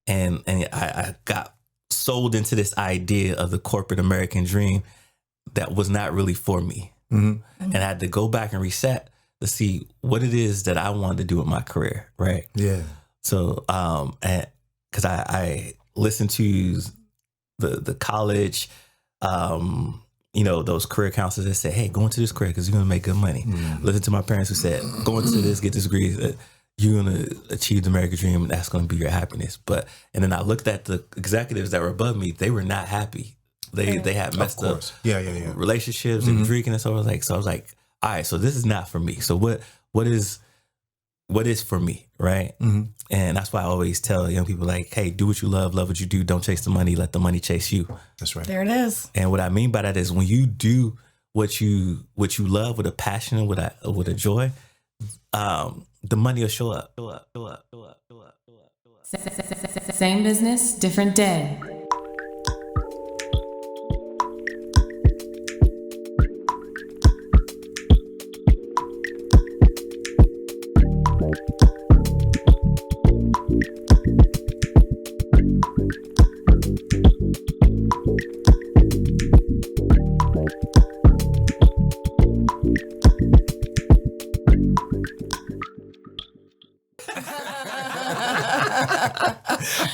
I got sold into this idea of the corporate American dream that was not really for me. And I had to go back and reset to see what it is that I wanted to do with my career, right? Yeah. So, because I listened to the college, those career counselors that said, hey, go into this career because you're going to make good money. Listen to my parents who said, go into this, get this degree, you're going to achieve the American dream and that's going to be your happiness. And then I looked at the executives that were above me. They were not happy. They had messed up relationships and drinking and so I was like, all right, so this is not for me. So what is for me, right? And that's why I always tell young people like, hey, do what you love what you do. Don't chase the money. Let the money chase you. That's right. There it is. And what I mean by that is when you do what you love with a passion and with a joy, the money will show up. Same business, different day.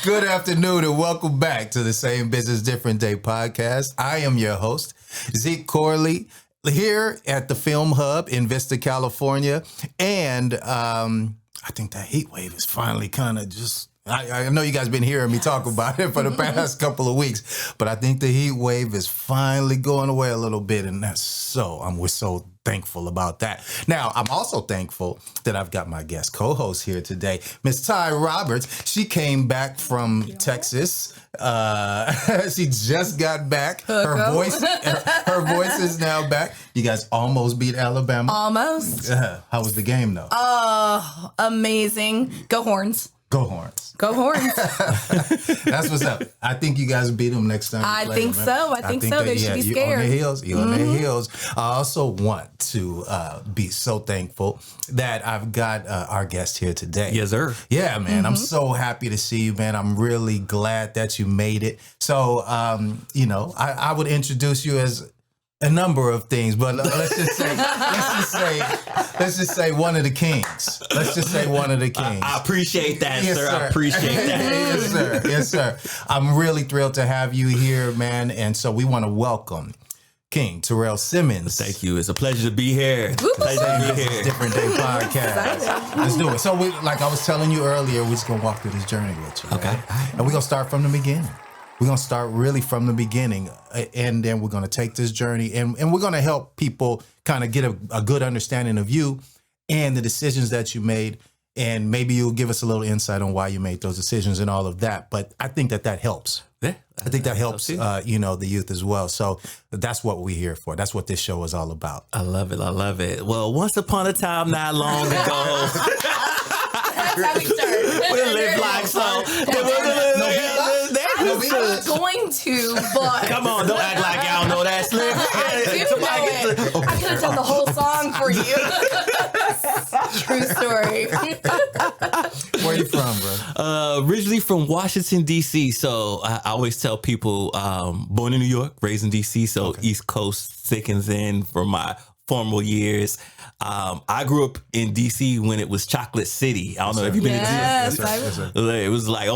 Good afternoon and welcome back to the Same Business, Different Day podcast. I am your host, Zeke Corley, here at the Film Hub in Vista, California. And I think that heat wave is finally kind of just... I know you guys been hearing me talk about it for the past couple of weeks, but I think the heat wave is finally going away a little bit, and we're so thankful about that. Now, I'm also thankful that I've got my guest co-host here today, Miss Ty Roberts. She came back from Texas. She just got back. Her voice is now back. You guys almost beat Alabama. Almost. How was the game, though? Amazing. Go Horns. Go Horns. Go Horns. That's what's up. I think you guys beat them next time. I think so. They should be scared. You're on their heels. You're on their heels. I also want to be so thankful that I've got our guest here today. Yes, sir. Yeah, man. I'm so happy to see you, man. I'm really glad that you made it. So, I would introduce you as a number of things, but let's just say one of the kings. Let's just say one of the kings. I appreciate that, yes, sir. sir. I appreciate that. Yes, sir. I'm really thrilled to have you here, man. And so we want to welcome King Taryell Simmons. Thank you. It's a pleasure to be here. Different Day podcast. Let's do it. So, like I was telling you earlier, we're just gonna walk through this journey with you. Okay. Right? And we're gonna start from the beginning. We're going to start really from the beginning, and then we're going to take this journey, and we're going to help people kind of get a good understanding of you and the decisions that you made, and maybe you'll give us a little insight on why you made those decisions and all of that. But I think that helps. Yeah, I think that helps, the youth as well. So that's what we're here for. That's what this show is all about. I love it. Well, once upon a time, not long ago. That's how we start. We lived like so. I was not going to, but... Come on, don't act like y'all know that. I do know it. I could have done the whole song for you. True story. Where you from, bro? Originally from Washington, D.C. So I always tell people, born in New York, raised in D.C. So East Coast thickens in for my formal years. I grew up in DC when it was Chocolate City. I don't know if you've been to DC. It was like,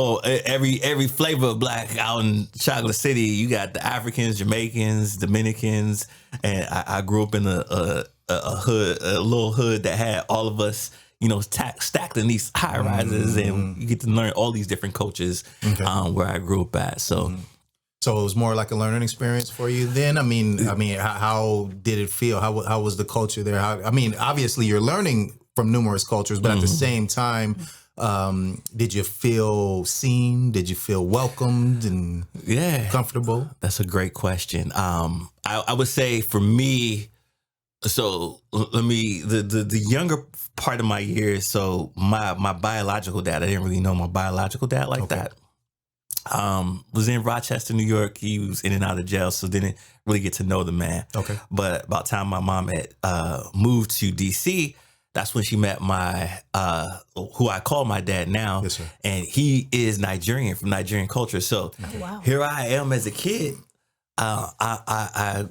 every flavor of black out in Chocolate City. You got the Africans, Jamaicans, Dominicans, and I grew up in a little hood that had all of us, stacked in these high rises, and you get to learn all these different cultures where I grew up at. So. So it was more like a learning experience for you then? I mean, how did it feel? How was the culture there? Obviously you're learning from numerous cultures, but at the same time, did you feel seen? Did you feel welcomed and comfortable? That's a great question. I would say for me, so the younger part of my years, so my biological dad, I didn't really know my biological dad like that. Was in Rochester, New York. He was in and out of jail, so didn't really get to know the man. Okay. But about the time my mom had moved to DC, that's when she met my who I call my dad now. Yes, sir. And he is Nigerian, from Nigerian culture. So here I am as a kid. I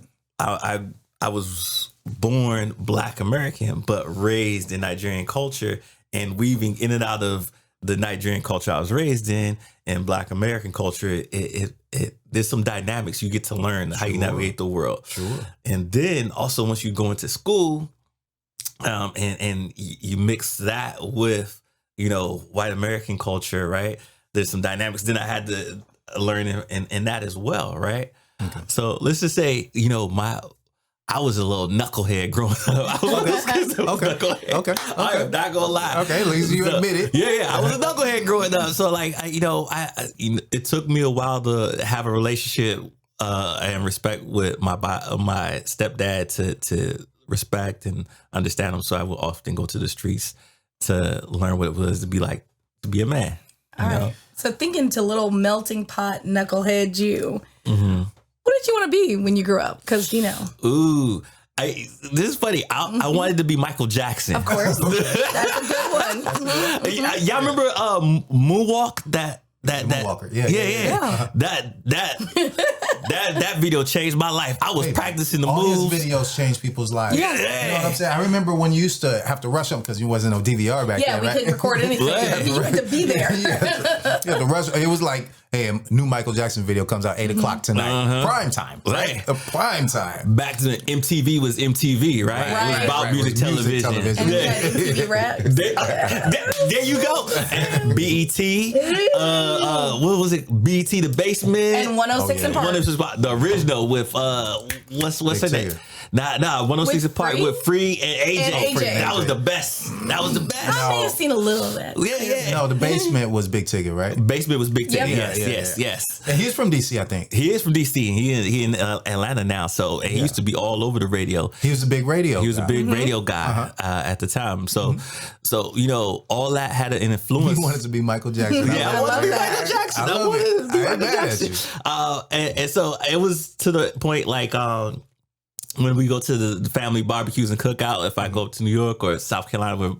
was born Black American, but raised in Nigerian culture, and weaving in and out of the Nigerian culture I was raised in and Black American culture. There's some dynamics you get to learn how you navigate the world. Sure. And then also once you go into school, and you mix that with, white American culture, right? There's some dynamics. Then I had to learn in that as well, right? Okay. So let's just say, I was a little knucklehead growing up. Okay. I am not gonna lie. Okay, at least you admit it. Yeah, I was a knucklehead growing up. So it took me a while to have a relationship and respect with my stepdad to respect and understand him. So I would often go to the streets to learn what it was to be like to be a man. All right. So thinking to little melting pot knucklehead you. Mm-hmm. What did you want to be when you grew up? Because, Ooh, this is funny. I wanted to be Michael Jackson. Of course. That's a good one. Mm-hmm. Y'all remember Moonwalk? That Moonwalker. Yeah. That video changed my life. I was practicing the moves. All his videos changed people's lives. Yeah. You know what I'm saying? I remember when you used to have to rush them because you wasn't no DVR back then, Yeah, we right? couldn't record anything. You had to be there. Yeah, the rush. It was like, hey, a new Michael Jackson video comes out 8 o'clock tonight. Prime time. Right. Prime time. Back to MTV was MTV, right? It was about music television. And you had MTV Rap. There you go. BET. What was it? BET The Basement. And 106 and Park. 106 the original with what's her name? Nah, 106 and Park with Free and AJ. That was the best. I may have seen a little of that. Yeah. No, The Basement was Big Ticket, right? Basement was Big Ticket. Yep. Yes. And he's from DC, I think. He is from DC. He in Atlanta now. So he used to be all over the radio. He was a big radio. He was a big radio guy at the time. So all that had an influence. He wanted to be Michael Jackson. I wanted to be Michael Jackson. I love it. I ain't mad at you. And so it was to the point like when we go to the family barbecues and cookout, if I go up to New York or South Carolina, where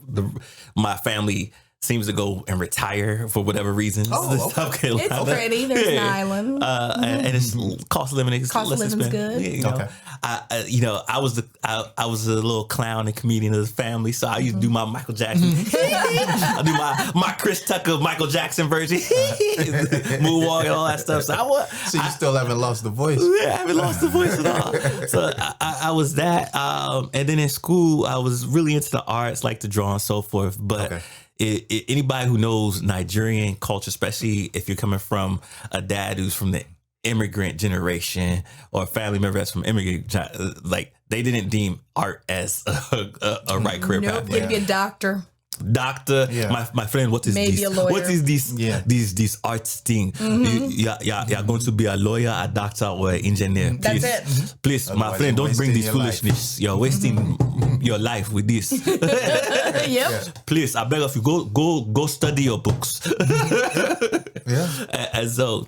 my family seems to go and retire for whatever reasons. South Carolina. It's pretty. There's an island. And it's cost of living. Cost of living's good. Yeah, I was a little clown and comedian of the family, so I used to do my Michael Jackson. I do my Chris Tucker Michael Jackson version, moonwalk and all that stuff. So you still haven't lost the voice. Yeah, I haven't lost the voice at all. So I was that, and then in school I was really into the arts, like to draw and so forth, but. Anybody who knows Nigerian culture, especially if you're coming from a dad who's from the immigrant generation or a family member that's from immigrant, like they didn't deem art as a right career path. Nope, you'd be a doctor. My friend, what is maybe this? A lawyer. What is these arts thing? You're going to be a lawyer, a doctor, or an engineer. Please, That's it. Please, my friend, don't bring this foolishness. You're wasting your life with this. Yep. Please, I beg of you, go study your books. And so,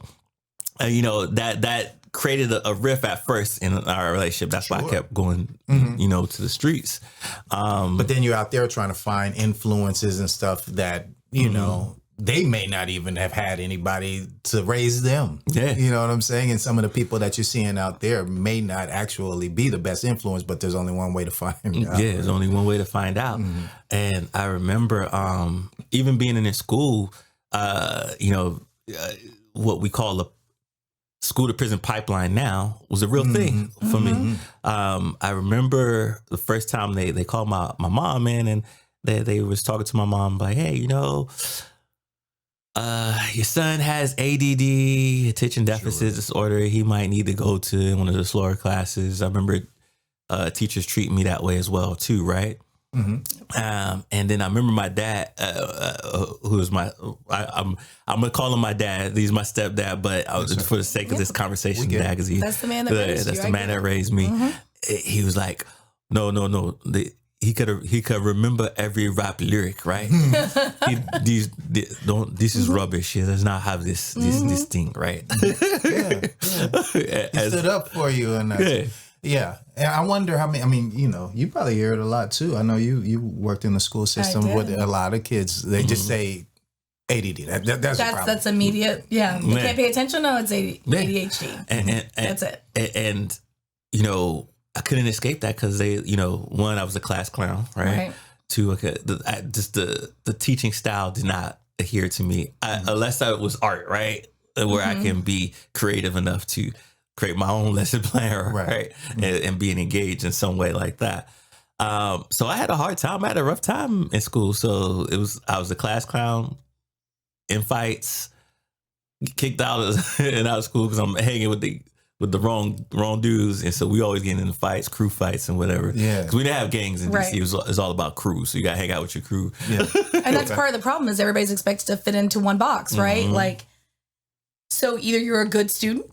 that created a rift at first in our relationship. That's why I kept going, to the streets. But then you're out there trying to find influences and stuff that, you know, they may not even have had anybody to raise them. Yeah. You know what I'm saying? And some of the people that you're seeing out there may not actually be the best influence, but there's only one way to find out. Yeah, there's only one way to find out. And I remember even being in this school, what we call a school to prison pipeline now was a real thing for me. I remember the first time they called my mom in, and they was talking to my mom like, hey, your son has ADD, attention deficit disorder. He might need to go to one of the slower classes. I remember teachers treating me that way as well too, right? And then I remember my dad, who was I'm gonna call him my dad. He's my stepdad, but for the sake of this conversation, dad, because that's the man that raised you. That's the man that raised me. He was like, no. He could remember every rap lyric, right? This is rubbish. He does not have this thing, right? He stood up for you, and Yeah. And I wonder how many, I mean, you know, you probably hear it a lot too. I know you worked in the school system with a lot of kids. They just say ADD. That's a problem. That's immediate. Yeah. You can't pay attention. No, it's ADHD. And that's it. And, you know, I couldn't escape that because they, you know, one, I was a class clown, right? Two, just the teaching style did not adhere to me unless it was art, right? Where I can be creative enough to create my own lesson plan, right? And being engaged in some way like that. So I had a hard time. I had a rough time in school. So I was a class clown, in fights, kicked out of school because I'm hanging with the wrong dudes, and so we always getting into fights, crew fights, and whatever. Yeah, because we didn't have gangs in DC. It was all about crews, so you got to hang out with your crew. Yeah, and that's part of the problem is everybody's expected to fit into one box, right? Like, so either you're a good student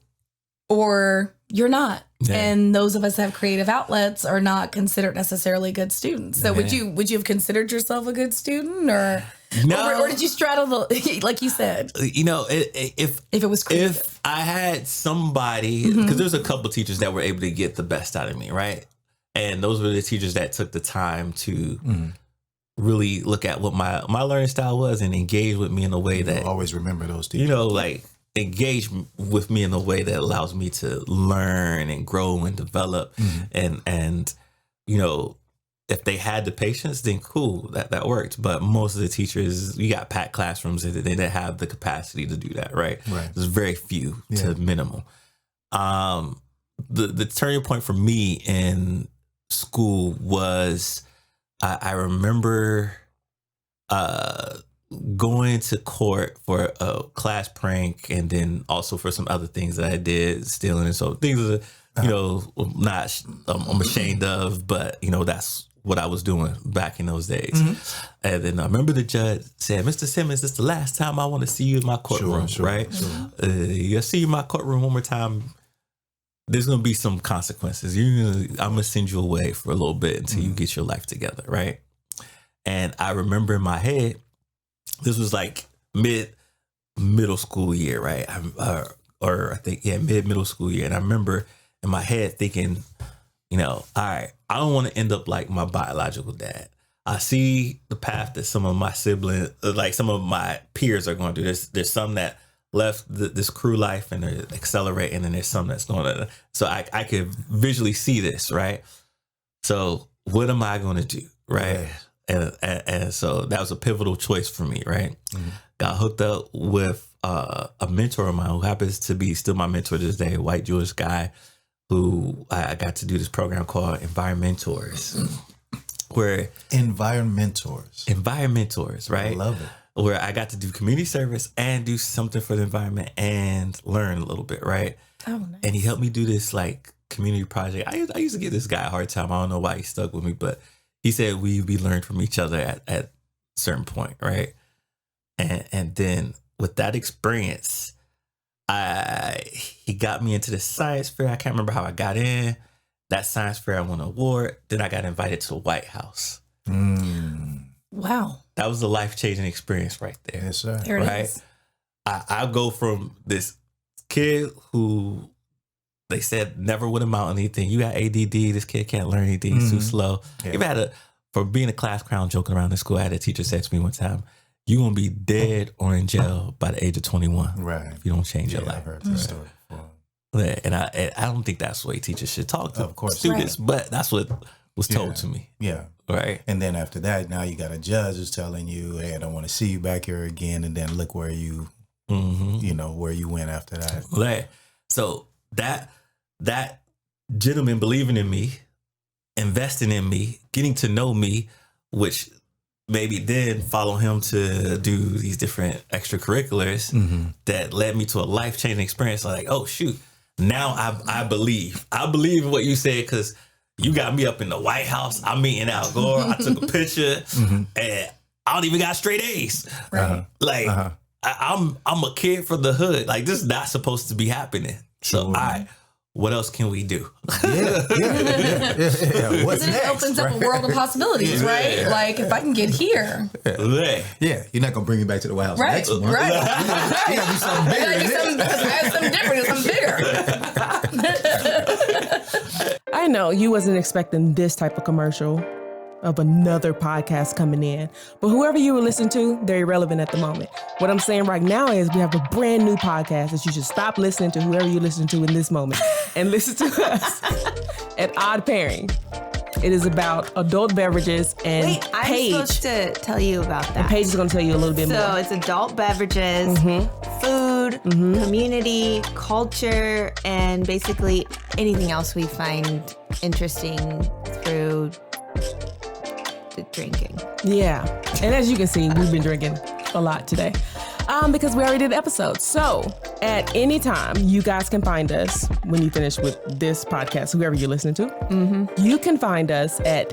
or you're not, and those of us that have creative outlets are not considered necessarily good students. So would you have considered yourself a good student, or? No, or did you straddle the, like you said? You know, if it was creative. If I had somebody, because there's a couple teachers that were able to get the best out of me, right? And those were the teachers that took the time to really look at what my learning style was and engage with me in a way that always remember those teachers. You know, like engage with me in a way that allows me to learn and grow and develop, and you know. If they had the patience, then cool, that worked. But most of the teachers, you got packed classrooms, they didn't have the capacity to do that, right? There's very few to minimal. The turning point for me in school was I remember going to court for a class prank, and then also for some other things that I did, stealing and so things that you know I'm ashamed of, but you know that's what I was doing back in those days. And then I remember the judge said, "Mr. Simmons, this is the last time I want to see you in my courtroom, right? You'll see you in my courtroom one more time. There's going to be some consequences. I'm going to send you away for a little bit until you get your life together, right?" And I remember in my head, this was like middle school year, right? Or I think, middle school year. And I remember in my head thinking, you know, all right, I don't want to end up like my biological dad. I see the path that some of my siblings, like some of my peers are going to do. There's some that left this crew life and they're accelerating, and there's some that's going to. So I could visually see this, right? So what am I going to do, right? And so that was a pivotal choice for me, right? Got hooked up with a mentor of mine who happens to be still my mentor to this day, a white Jewish guy, who I got to do this program called Environmentors, where Environmentors, right? I love it. Where I got to do community service and do something for the environment and learn a little bit, right? Oh, nice. And he helped me do this like community project. I used to give this guy a hard time. I don't know why he stuck with me, but he said we learned from each other at a certain point, right? And then with that experience, he got me into the science fair. I can't remember how I got in. That science fair, I won an award. Then I got invited to the White House. Wow. That was a life-changing experience right there. Yes, sir. There it is. I go from this kid who they said never would amount to anything. You got ADD. This kid can't learn anything. He's too slow. Yeah. For being a class clown joking around in school, I had a teacher say to me one time, "You're going to be dead or in jail by the age of 21 if you don't change your life." I've heard that story before. Yeah, and I don't think that's the way teachers should talk to students, but that's what was told to me. Yeah. Right. And then after that, now you got a judge who's telling you, "Hey, I don't want to see you back here again." And then look where you, you know, where you went after that. Right. So that gentleman believing in me, investing in me, getting to know me, which maybe then follow him to do these different extracurriculars that led me to a life-changing experience. Like, oh shoot, now I believe in what you said, because you got me up in the White House. I'm meeting Al Gore. I took a picture and I don't even got straight A's. Like I'm a kid from the hood. Like, this is not supposed to be happening. So what else can we do? What's it next? Opens up a world of possibilities, right? Yeah. Like, if I can get here. Yeah, you're not gonna bring me back to the White House next month. Right. You gotta do something bigger. Something different, something bigger. I know, you wasn't expecting this type of commercial of another podcast coming in. But whoever you were listening to, they're irrelevant at the moment. What I'm saying right now is we have a brand new podcast that you should stop listening to whoever you're listening to in this moment and listen to us at Odd Pairing. It is about adult beverages and Wait, I'm Paige. supposed to tell you about that. And Paige is going to tell you a little bit more. So it's adult beverages, food, community, culture, and basically anything else we find interesting through the drinking. Yeah. And as you can see, we've been drinking a lot today because we already did the episode. So at any time, you guys can find us when you finish with this podcast, whoever you're listening to. You can find us at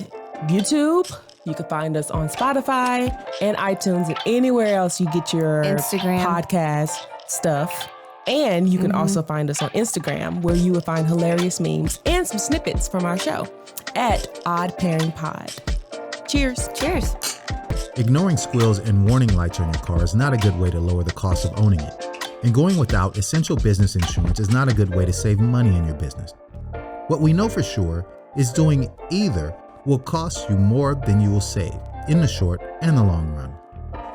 YouTube. You can find us on Spotify and iTunes and anywhere else you get your Instagram. podcast stuff. And you can also find us on Instagram, where you will find hilarious memes and some snippets from our show at Odd Pairing Pod. Cheers. Cheers. Ignoring squills and warning lights on your car is not a good way to lower the cost of owning it. And going without essential business insurance is not a good way to save money in your business. What we know for sure is doing either will cost you more than you will save in the short and the long run.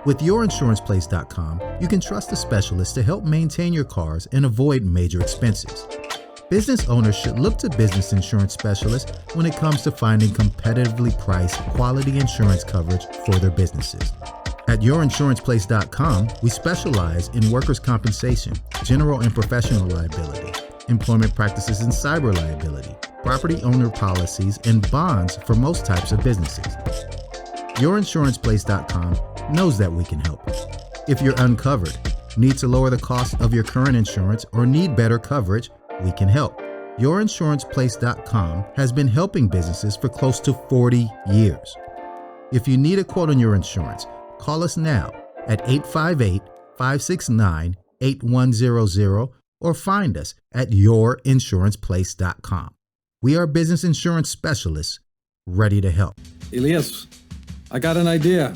With YourInsurancePlace.com, you can trust a specialist to help maintain your cars and avoid major expenses. Business owners should look to business insurance specialists when it comes to finding competitively priced quality insurance coverage for their businesses. At YourInsurancePlace.com, we specialize in workers' compensation, general and professional liability, employment practices and cyber liability, property owner policies, and bonds for most types of businesses. YourInsurancePlace.com knows that we can help. If you're uncovered, need to lower the cost of your current insurance, or need better coverage, we can help. YourInsurancePlace.com has been helping businesses for close to 40 years. If you need a quote on your insurance, call us now at 858-569-8100 or find us at YourInsurancePlace.com. We are business insurance specialists ready to help. Elias, I got an idea.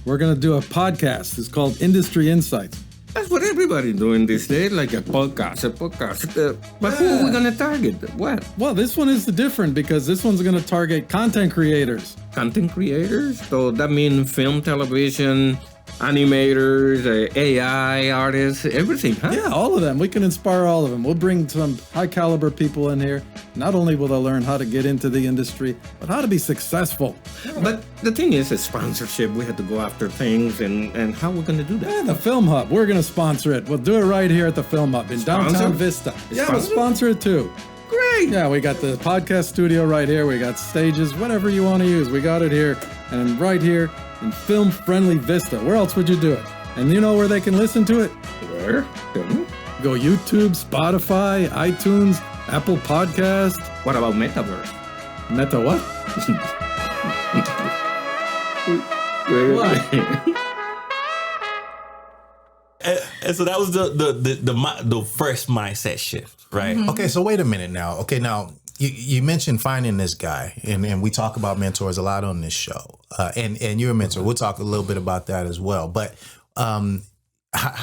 We're going to do a podcast. It's called Industry Insights. That's what everybody's doing these days, like a podcast. But who are we going to target? What? Well, this one is different because this one's going to target content creators. Content creators? So that means film, television, animators, AI artists, everything, huh? Yeah, all of them. We can inspire all of them. We'll bring some high caliber people in here. Not only will they learn how to get into the industry, but how to be successful. But the thing is, a sponsorship. We have to go after things, and how we're going to do that? Yeah, the Film Hub. We're going to sponsor it. We'll do it right here at the Film Hub in downtown Vista. Yeah, we'll sponsor it too. Great. Yeah, we got the podcast studio right here. We got stages, whatever you want to use. We got it here. And right here in film-friendly Vista. Where else would you do it? And you know where they can listen to it? Where? Go YouTube, Spotify, iTunes, Apple Podcast. What about Metaverse? Meta what? And so that was the first mindset shift, right? Okay, so wait a minute now. Okay, now you mentioned finding this guy, and we talk about mentors a lot on this show. And you're a mentor. We'll talk a little bit about that as well. But how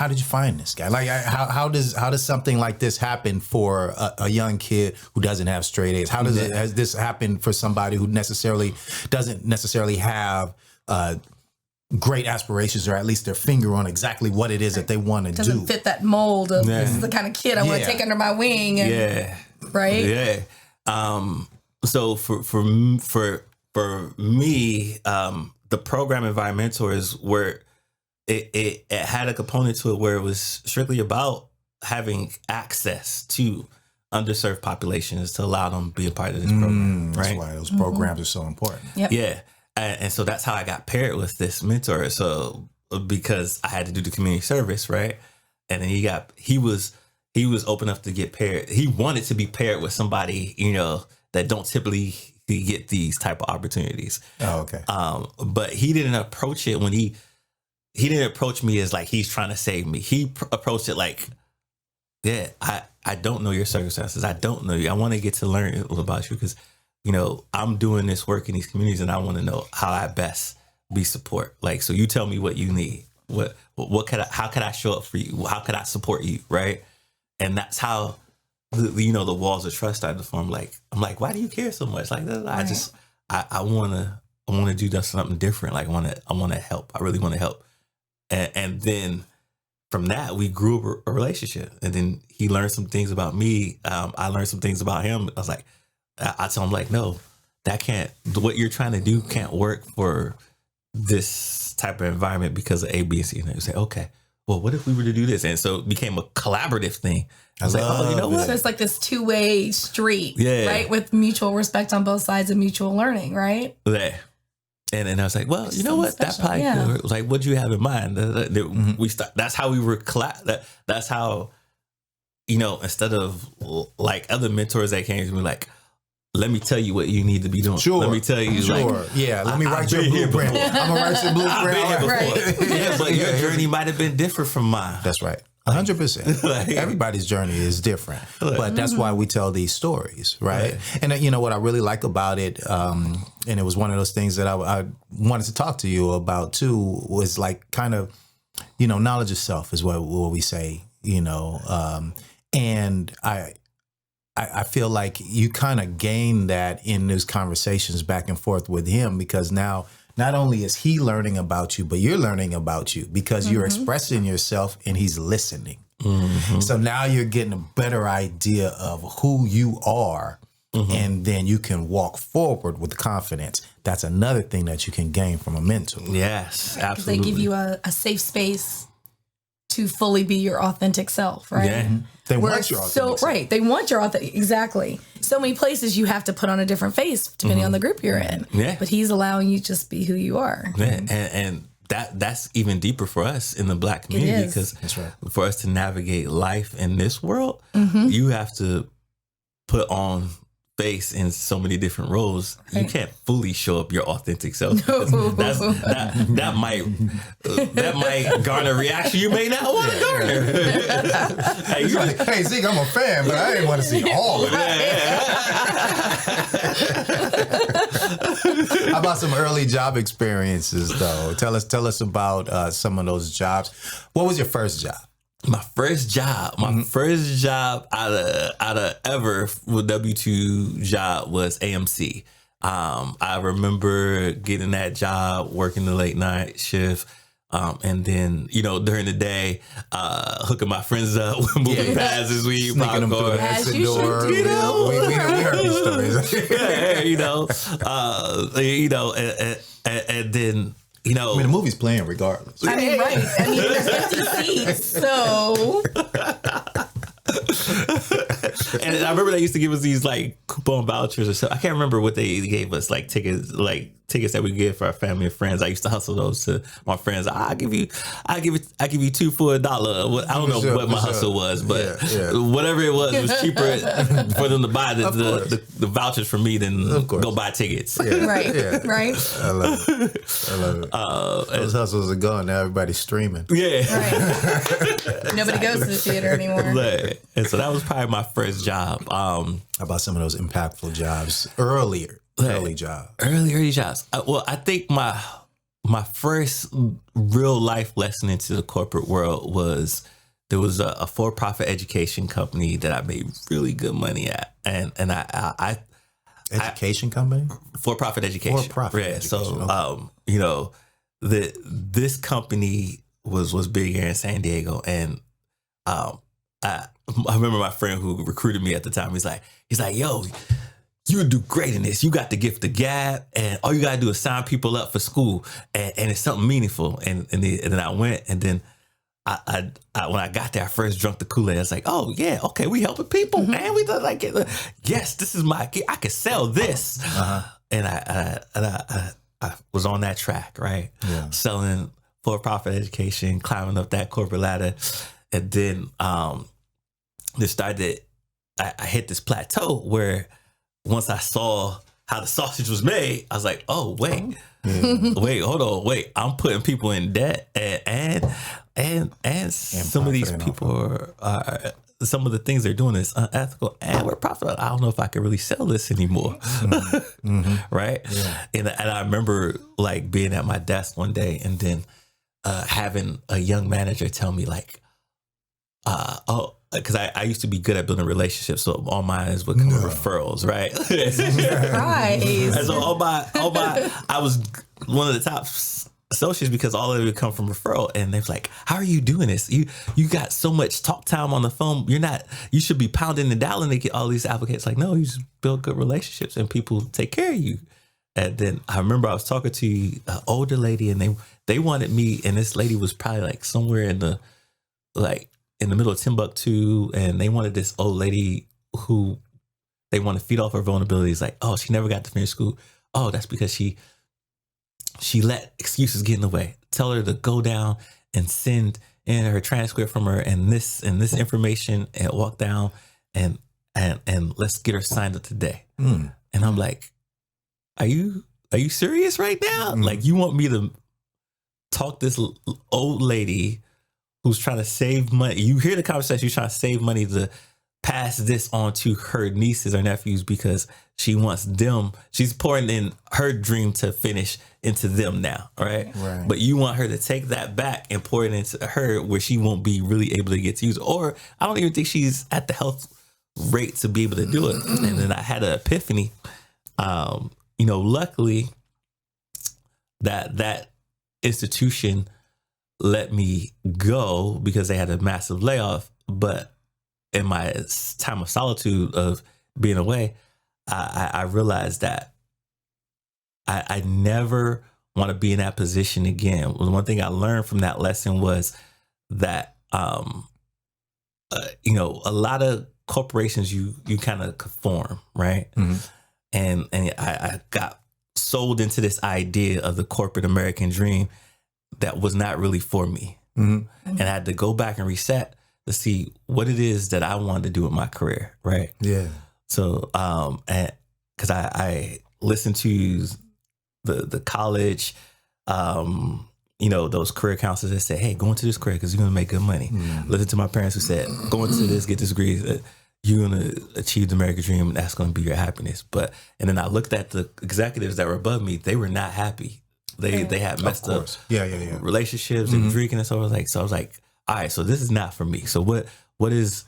did you find this guy? Like, how does something like this happen for a young kid who doesn't have straight A's? How has this happened for somebody who doesn't necessarily have great aspirations, or at least their finger on exactly what it is that they want to do? Doesn't fit that mold of this is the kind of kid I want to take under my wing. And, right. Yeah. So for me, the program Environmentors, where it had a component to it where it was strictly about having access to underserved populations to allow them to be a part of this program. That's right? why those programs are so important. Yep. Yeah. And so that's how I got paired with this mentor. So because I had to do the community service, right? And then he was open enough to get paired. He wanted to be paired with somebody, that don't typically get these type of opportunities. Oh, okay. But he didn't approach it when he didn't approach me as like he's trying to save me. He approached it like, yeah, I don't know your circumstances. I don't know you. I want to get to learn about you because, I'm doing this work in these communities and I want to know how I best be support. Like, so you tell me what you need. How could I show up for you? How could I support you? Right. And that's how the walls of trust started to form. Like, I'm like, why do you care so much? Like, I want to do something different. Like, I want to help. I really want to help. And then from that, we grew a relationship. And then he learned some things about me. I learned some things about him. I was like, I told him, like, no, what you're trying to do can't work for this type of environment because of A, B, and C. And he said, okay, well, what if we were to do this? And so it became a collaborative thing. I was like, oh, you know what? So it's like this two-way street, Yeah. right? With mutual respect on both sides and mutual learning, right? Yeah. And then I was like, well, you know what? Special, That probably yeah. could work. Like, what do you have in mind? We start. That's how we were. That's how, instead of like other mentors that came to me, like, let me tell you what you need to be doing. Sure. Let me tell you. Sure. Like, Yeah. Let me write your blueprint. I'm gonna write your I've been here blueprint. before. Yeah, but your journey might have been different from mine. That's right. 100%. Everybody's journey is different, but that's why we tell these stories, right? And what I really like about it, and it was one of those things that I wanted to talk to you about too, was like kind of, knowledge of self is what we say, and I feel like you kind of gain that in those conversations back and forth with him, because now not only is he learning about you, but you're learning about you because you're expressing yourself and he's listening. So now you're getting a better idea of who you are, and then you can walk forward with confidence. That's another thing that you can gain from a mentor. Yes, Because absolutely. they give you a safe space to fully be your authentic self, right? Yeah. They Where want it's your authentic self. right. They want your authentic, exactly. So many places you have to put on a different face depending on the group you're in. Yeah. But he's allowing you to just be who you are. Yeah, and that's even deeper for us in the Black community, is. because That's right. for us to navigate life in this world, you have to put on face in so many different roles. You can't fully show up your authentic self. Because that might garner a reaction you may not want to garner. Hey, He's like, hey, Zeke, I'm a fan, but I didn't want to see all of it. How about some early job experiences, though? Tell us about some of those jobs. What was your first job? My first job out of ever with W-2 job was AMC. I remember getting that job, working the late night shift. And then, during the day, hooking my friends up with moving passes, we eat Sneaking them through popcorn. the As exit you door. should do. We heard these stories. And then, I mean, the movie's playing regardless. I mean, right. I mean, there's empty seats. So and I remember they used to give us these like coupon vouchers or something. I can't remember what they gave us, like tickets that we give for our family and friends. I used to hustle those to my friends. I give you two for $1. I don't know what my hustle was, but whatever it was cheaper for them to buy the vouchers for me than go buy tickets. right. I love it. Those hustles are gone. Now everybody's streaming. Yeah. Right. Nobody goes to the theater anymore. And so that was probably my first job. How about some of those impactful jobs? Early jobs. Early jobs. Well, I think my first real life lesson into the corporate world was there was a for-profit education company that I made really good money at, and I Education company? For-profit education. For-profit education. So this company was big here in San Diego, and I remember my friend who recruited me at the time. He's like, yo, you would do great in this. You got the gift of gab, and all you gotta do is sign people up for school, and it's something meaningful. And then I went, and then I when I got there, I first drunk the Kool-Aid. I was like, oh yeah, okay, we helping people, man. We done like, yes, this is I can sell this, and I was on that track, right? Yeah. Selling for-profit education, climbing up that corporate ladder, and then I hit this plateau where once I saw how the sausage was made, I was like, oh, wait, hold on, I'm putting people in debt, and some of these people are some of the things they're doing is unethical, and we're profitable. I don't know if I can really sell this anymore, right? Yeah. And I remember like being at my desk one day, and then having a young manager tell me like, oh, because I used to be good at building relationships, so all mine would come with referrals, right? Surprise. And so all my, I was one of the top associates because all of it would come from referral. And they was like, how are you doing this? You got so much talk time on the phone. You should be pounding and dialing to get all these applicants. Like, no, you just build good relationships and people take care of you. And then I remember I was talking to an older lady and they wanted me, and this lady was probably like somewhere in the middle of Timbuktu, and they wanted this old lady who they want to feed off her vulnerabilities. Like, oh, she never got to finish school. Oh, that's because she let excuses get in the way. Tell her to go down and send in her transcript from her and this information and walk down and let's get her signed up today. And I'm like, are you serious right now? Like, you want me to talk this old lady who's trying to save money? You hear the conversation, she's trying to save money to pass this on to her nieces or nephews because she wants them. She's pouring in her dream to finish into them now, right? But you want her to take that back and pour it into her where she won't be really able to get to use it. Or I don't even think she's at the health rate to be able to do it. And then I had an epiphany. Luckily that institution let me go because they had a massive layoff. But in my time of solitude of being away, I realized that I never want to be in that position again. One thing I learned from that lesson was that, a lot of corporations, you kind of conform, right? And I got sold into this idea of the corporate American dream that was not really for me. And I had to go back and reset to see what it is that I wanted to do with my career, right? Yeah. So, and because I listened to the college, those career counselors that say, hey, go into this career because you're going to make good money. Listen to my parents who said, go into this, get this degree, you're going to achieve the American dream and that's going to be your happiness. And then I looked at the executives that were above me. They were not happy. They had messed up relationships and drinking and so I was like, all right, so this is not for me. So what is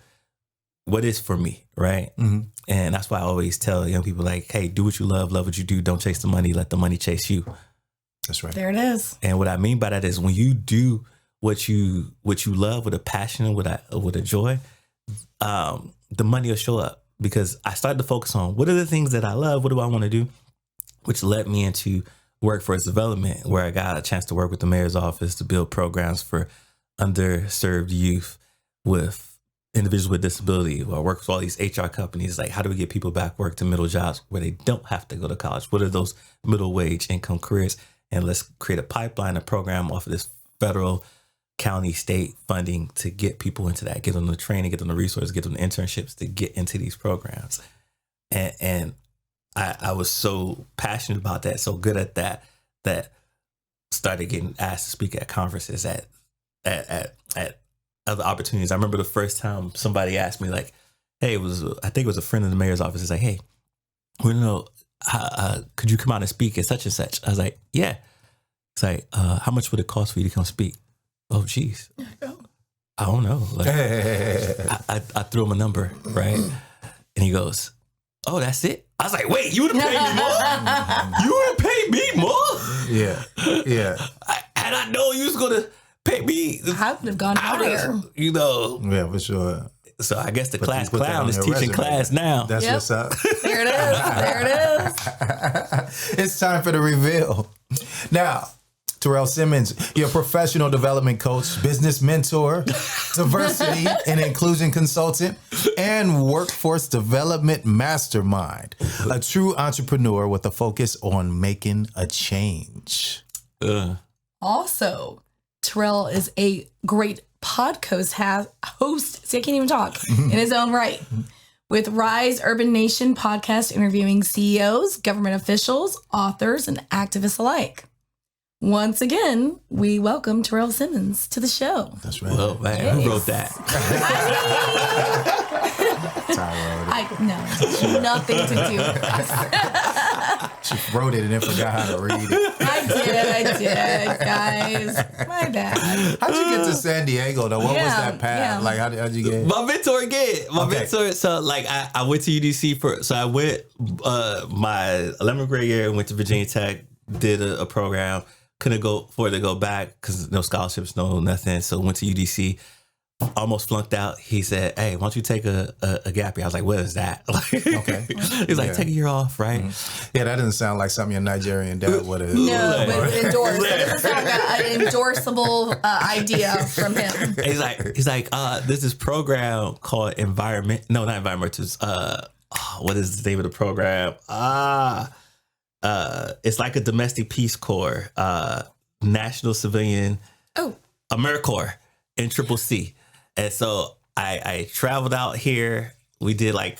for me, right? And that's why I always tell young people, like, hey, do what you love what you do. Don't chase the money. Let the money chase you. That's right. There it is. And what I mean by that is when you do what you love with a passion and with a joy, the money will show up. Because I started to focus on what are the things that I love, what do I want to do, which led me into workforce development, where I got a chance to work with the mayor's office to build programs for underserved youth with individuals with disability. Or I work with all these HR companies, like how do we get people back work to middle jobs where they don't have to go to college? What are those middle wage income careers? And let's create a pipeline, a program off of this federal, county, state funding to get people into that, get them the training, get them the resources, get them the internships to get into these programs. And I was so passionate about that, so good at that started getting asked to speak at conferences, at other opportunities. I remember the first time somebody asked me, like, hey, I think it was a friend in the mayor's office. It's like, hey, we don't know, could you come out and speak at such and such? I was like, yeah. It's like, how much would it cost for you to come speak? Oh, geez. I don't know. Like, I threw him a number, right? And he goes, oh, that's it? I was like, wait, you would have paid me more? You would have paid me more? Yeah. And I know you was going to pay me. I would have gone higher. Yeah, for sure. So I guess the class clown is teaching class now. That's what's up. There it is. There it is. It's time for the reveal. Now, Taryell Simmons, your professional development coach, business mentor, diversity and inclusion consultant, and workforce development mastermind. A true entrepreneur with a focus on making a change. Also, Taryell is a great podcast host. See, I can't even talk in his own right. With Rise Urban Nation podcast, interviewing CEOs, government officials, authors, and activists alike. Once again, we welcome Taryell Simmons to the show. That's right. Well, man, who wrote that? No, nothing to do with us. She wrote it and then forgot how to read it. I did, guys. My bad. How'd you get to San Diego though? What was that path? Like how'd you get? My mentor again. Mentor. So like I went to UDC I went my 11th grade year, went to Virginia Tech, did a program. Couldn't afford to go back because no scholarships, no nothing. So went to UDC. Almost flunked out. He said, "Hey, why don't you take a gap year?" I was like, "What is that?" Okay. He's like, "Take a year off, right?" Mm-hmm. Yeah, that doesn't sound like something your Nigerian dad would have. No, but endorse. That doesn't sound like an endorsable idea from him. He's like, there's this program called not environmentals. What is the name of the program? It's like a domestic Peace Corps, National Civilian, AmeriCorps in Triple C. And so I traveled out here. We did like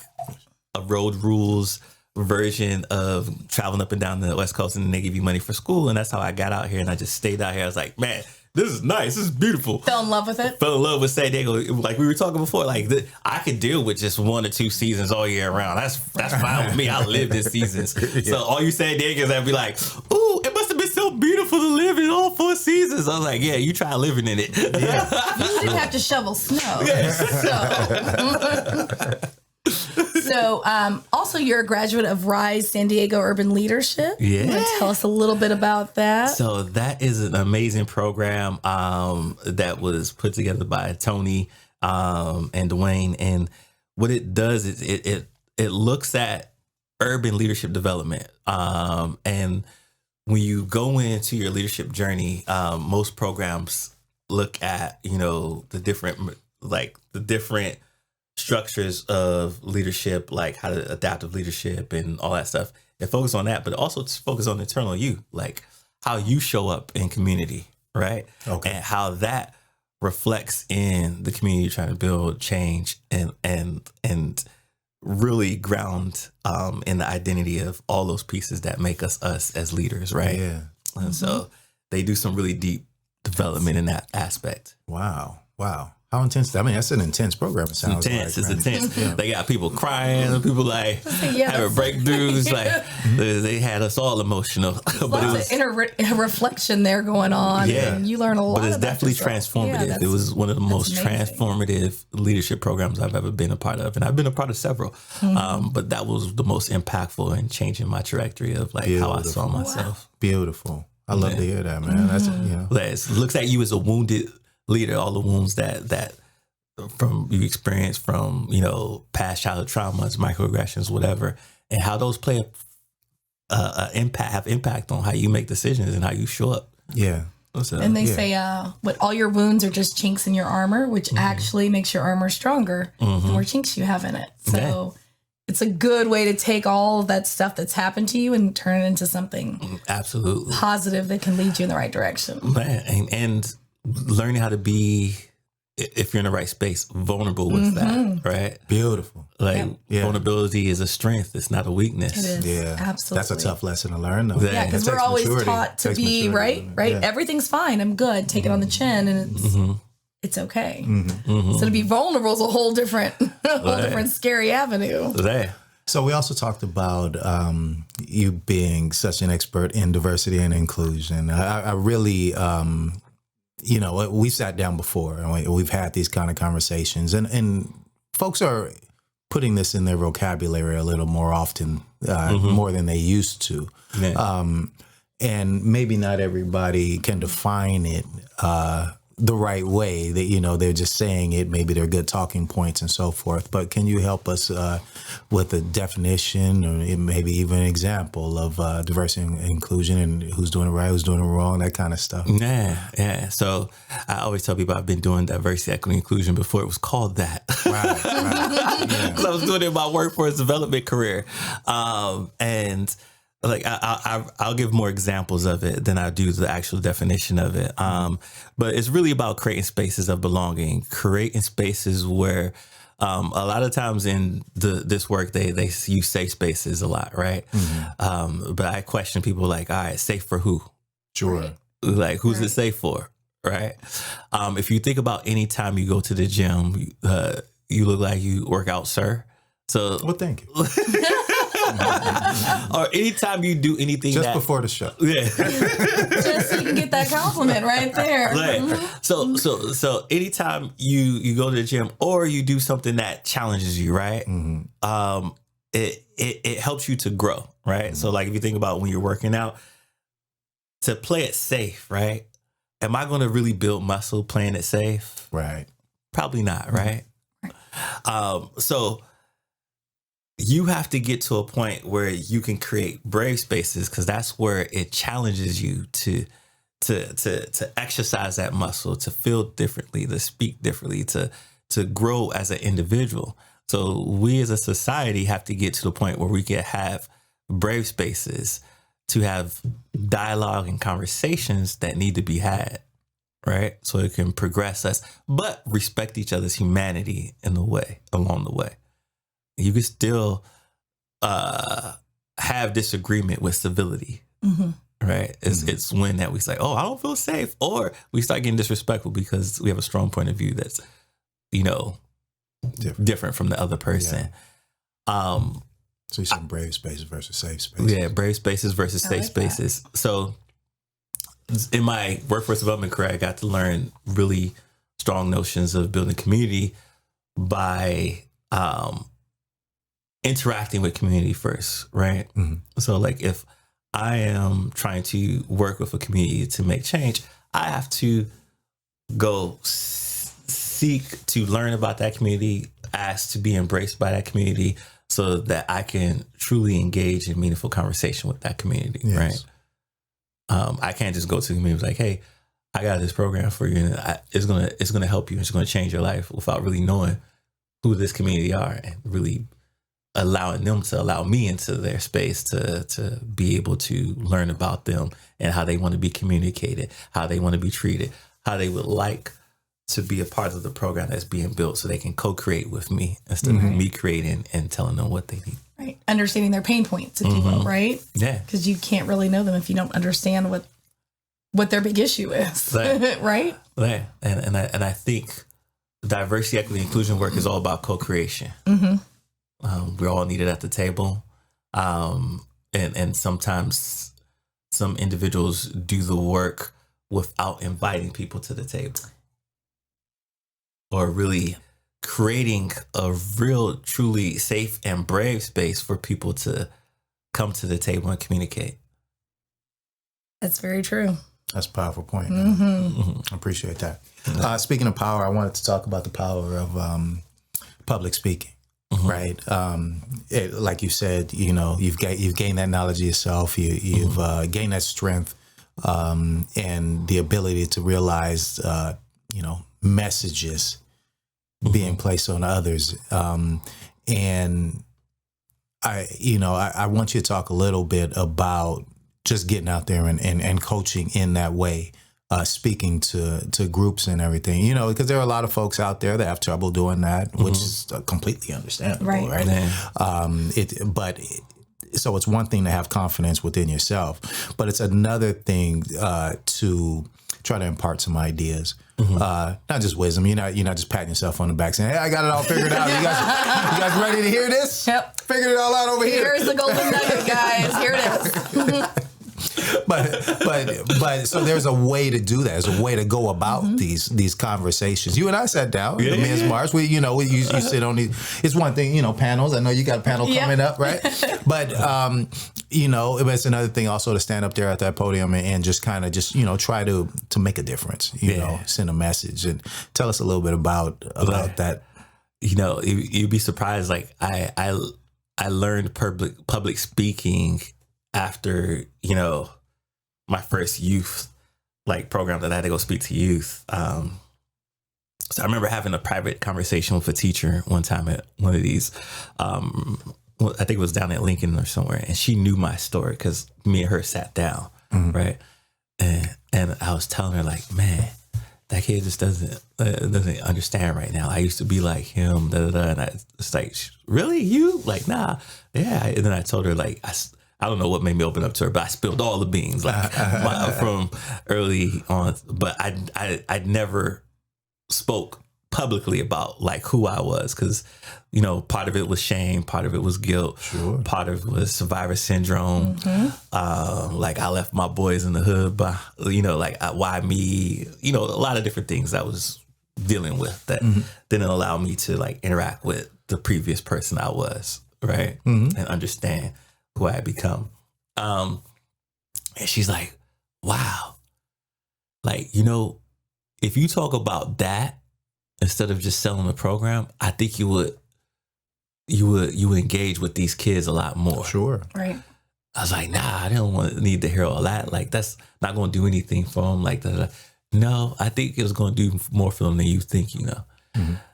a road rules version of traveling up and down the West Coast, and then they give you money for school. And that's how I got out here. And I just stayed out here. I was like, man, this is nice. This is beautiful. Fell in love with it. Fell in love with San Diego. Like we were talking before, like I could deal with just 1 or 2 seasons all year round. That's fine with me. I lived in seasons. So all you San Diegans that be like, ooh, it must have been so beautiful to live in all 4 seasons. I was like, yeah, you try living in it. Yeah. You didn't have to shovel snow. So, also you're a graduate of RISE San Diego Urban Leadership. Yeah. You want to tell us a little bit about that? So that is an amazing program that was put together by Tony and Dwayne. And what it does is it looks at urban leadership development. And when you go into your leadership journey, most programs look at, the different structures of leadership, like how to adaptive leadership and all that stuff, and focus on that, but also focus on internal you, like how you show up in community, right? Okay. And how that reflects in the community you're trying to build, change, and really ground in the identity of all those pieces that make us as leaders, right? Yeah. And so they do some really deep development in that aspect. Wow. How intense? I mean, that's an intense program. It sounds intense. Like, it's intense. Yeah. They got people crying, people like having breakthroughs. Like they had us all emotional. But it was inner reflection there going on. Yeah, and you learn a lot. But it's definitely transformative. Yeah, it was one of the most transformative leadership programs I've ever been a part of, and I've been a part of several. Mm-hmm. But that was the most impactful in changing my trajectory of like how I saw myself. Wow. Beautiful. I love to hear that, man. Mm-hmm. That's it looks at you as a wounded leader, all the wounds that from you experience from past childhood traumas, microaggressions, whatever, and how those play have impact on how you make decisions and how you show up. Yeah. So, and they say what all your wounds are just chinks in your armor, which actually makes your armor stronger the more chinks you have in it. So it's a good way to take all of that stuff that's happened to you and turn it into something absolutely positive that can lead you in the right direction. Man, and learning how to be, if you're in the right space, vulnerable with that, right? Beautiful. Like vulnerability is a strength. It's not a weakness. It is. Yeah, absolutely. That's a tough lesson to learn, though. Yeah, because we're always taught to be right. Yeah. Everything's fine. I'm good. Take it on the chin, and it's okay. So to be vulnerable is a whole different, scary avenue. So we also talked about you being such an expert in diversity and inclusion. I really, we sat down before and we've had these kind of conversations, and folks are putting this in their vocabulary a little more often, more than they used to. Yeah. And maybe not everybody can define it the right way. That they're just saying it. Maybe they're good talking points and so forth. But can you help us with a definition, or maybe even an example of diversity and inclusion, and who's doing it right, who's doing it wrong, that kind of stuff? Yeah. So I always tell people I've been doing diversity, equity, inclusion before it was called that. Right. Because I was doing it in my workforce development career, and. Like I'll give more examples of it than I do the actual definition of it. But it's really about creating spaces of belonging, creating spaces where a lot of times in this work they use safe spaces a lot, right? But I question people like, all right, safe for who? Sure. Like who's it safe for? Right? If you think about any time you go to the gym, you look like you work out, sir. So well, thank you. or anytime you do anything just before the show. Yeah. Just so you can get that compliment right there. Right. So anytime you go to the gym or you do something that challenges you, right? It helps you to grow, right? So like if you think about when you're working out, to play it safe, right? Am I going to really build muscle playing it safe? Right. Probably not, right? So you have to get to a point where you can create brave spaces, because that's where it challenges you to exercise that muscle, to feel differently, to speak differently, to grow as an individual. So we as a society have to get to the point where we can have brave spaces to have dialogue and conversations that need to be had, right? So it can progress us, but respect each other's humanity along the way. You can still have disagreement with civility, right? It's when that we say, oh, I don't feel safe, or we start getting disrespectful because we have a strong point of view that's, different from the other person. Yeah. So you said brave spaces versus safe spaces. Yeah, brave spaces versus safe spaces. That. So in my workforce development career, I got to learn really strong notions of building community by interacting with community first, right? So like if I am trying to work with a community to make change, I have to go seek to learn about that community, ask to be embraced by that community, so that I can truly engage in meaningful conversation with that community, right? I can't just go to the community like, hey, I got this program for you, and it's gonna help you, it's gonna change your life, without really knowing who this community are and really allowing them to allow me into their space to be able to learn about them and how they want to be communicated, how they want to be treated, how they would like to be a part of the program that's being built, so they can co-create with me instead of me creating and telling them what they need. Right. Understanding their pain points, if you will, right? Yeah. Because you can't really know them if you don't understand what their big issue is, right? Right. And I think diversity, equity, inclusion work is all about co-creation. We're all needed at the table. And sometimes some individuals do the work without inviting people to the table, or really creating a real, truly safe and brave space for people to come to the table and communicate. That's very true. That's a powerful point. I appreciate that. Speaking of power, I wanted to talk about the power of public speaking. Right. Like you said, you've gained that knowledge of yourself. You've gained that strength and the ability to realize, messages being placed on others. And I want you to talk a little bit about just getting out there and coaching in that way. Speaking to groups and everything, because there are a lot of folks out there that have trouble doing that, which is completely understandable, right? So it's one thing to have confidence within yourself, but it's another thing to try to impart some ideas, not just wisdom. You're not just patting yourself on the back saying, "Hey, I got it all figured out." You guys ready to hear this? Yep, figured it all out over here. Here's the golden nugget, guys. Here it is. But so there's a way to do that. There's a way to go about these conversations. You and I sat down, the Men's March. You sit on these. It's one thing, panels. I know you got a panel coming up, right? But it's another thing also to stand up there at that podium and just kind of try to make a difference. Send a message and tell us a little bit about that. You'd be surprised. Like I learned public speaking after, my first youth program that I had to go speak to youth. So I remember having a private conversation with a teacher one time at one of these, I think it was down at Lincoln or somewhere, and she knew my story because me and her sat down, right? And I was telling her man, that kid just doesn't understand right now. I used to be like him, and it's like, really, you? Nah, yeah. And then I told her I don't know what made me open up to her, but I spilled all the beans from early on. But I never spoke publicly about like who I was, because part of it was shame, part of it was guilt, part of it was survivor syndrome. Like I left my boys in the hood, but why me? A lot of different things I was dealing with that didn't allow me to like interact with the previous person I was, right, and understand who I had become. And she's like, "Wow, like if you talk about that instead of just selling the program, I think you would engage with these kids a lot more." Sure. Right. I was like, nah, I don't need to hear all that. Like, that's not going to do anything for them. Like, no, I think it was going to do more for them than you think,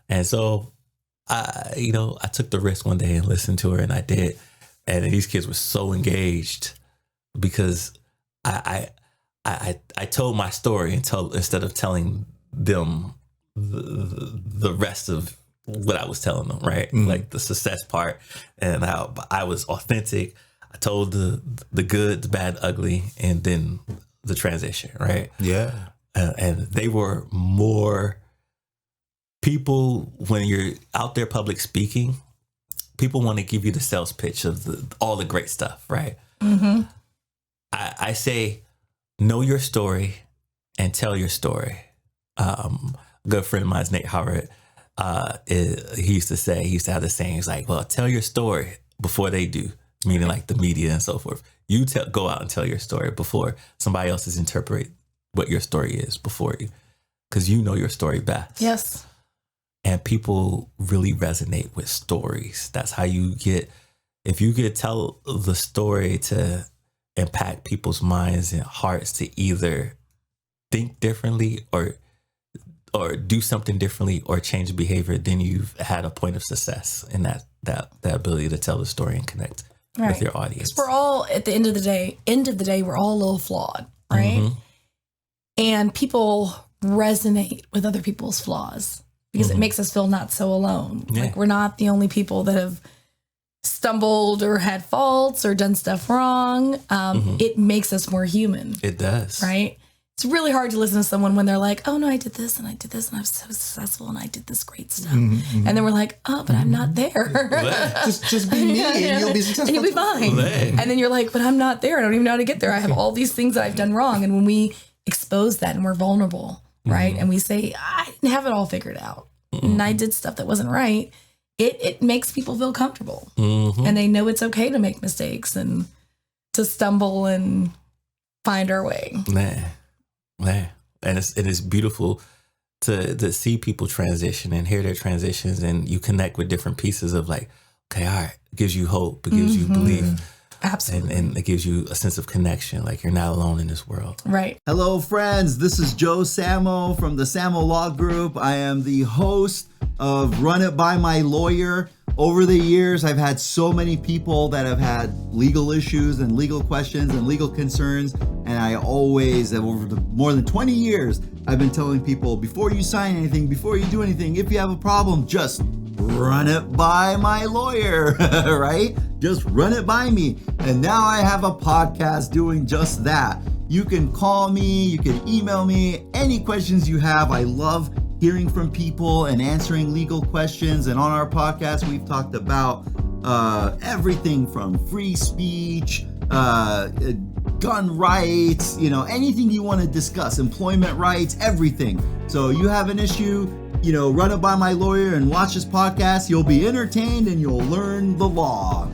And so, I took the risk one day and listened to her, and I did. And these kids were so engaged because I told my story instead of telling them the rest of what I was telling them, right? Like the success part, and how I was authentic. I told the good, the bad, ugly, and then the transition, right? Yeah. And they were more people, when you're out there public speaking, people want to give you the sales pitch of all the great stuff, right? I say, know your story and tell your story. A good friend of mine, Nate Howard, he used to have the saying, he's like, well, tell your story before they do, meaning like the media and so forth. You go out and tell your story before somebody else is interpret what your story is before you, because you know your story best. Yes. And people really resonate with stories. That's how you get, if you could tell the story to impact people's minds and hearts to either think differently or do something differently or change behavior, then you've had a point of success in that ability to tell the story and connect with your audience. We're all, at the end of the day, we're all a little flawed, right? And people resonate with other people's flaws because it makes us feel not so alone. Yeah. Like we're not the only people that have stumbled or had faults or done stuff wrong. It makes us more human. It does. Right? It's really hard to listen to someone when they're like, oh no, I did this and I did this and I was so successful and I did this great stuff. And then we're like, oh, but I'm not there. just be me and you'll be successful. And you'll be fine. And then you're like, but I'm not there. I don't even know how to get there. I have all these things that I've done wrong. And when we expose that and we're vulnerable, right? And we say, I didn't have it all figured out. And I did stuff that wasn't right. It makes people feel comfortable. And they know it's okay to make mistakes and to stumble and find our way. Man. And it's beautiful to see people transition and hear their transitions, and you connect with different pieces of like, okay, all right, it gives you hope, it gives you belief. Absolutely. And it gives you a sense of connection, like you're not alone in this world. Right. Hello, friends. This is Joe Samo from the Samo Law Group. I am the host of Run It By My Lawyer. Over the years, I've had so many people that have had legal issues and legal questions and legal concerns. And I always, over the more than 20 years, I've been telling people, before you sign anything, before you do anything, if you have a problem, just run it by my lawyer, right? Just run it by me. And now I have a podcast doing just that. You can call me, you can email me, any questions you have. I love hearing from people and answering legal questions. And on our podcast, we've talked about everything from free speech, gun rights, anything you want to discuss, employment rights, everything. So you have an issue, run it by my lawyer and watch this podcast. You'll be entertained and you'll learn the law.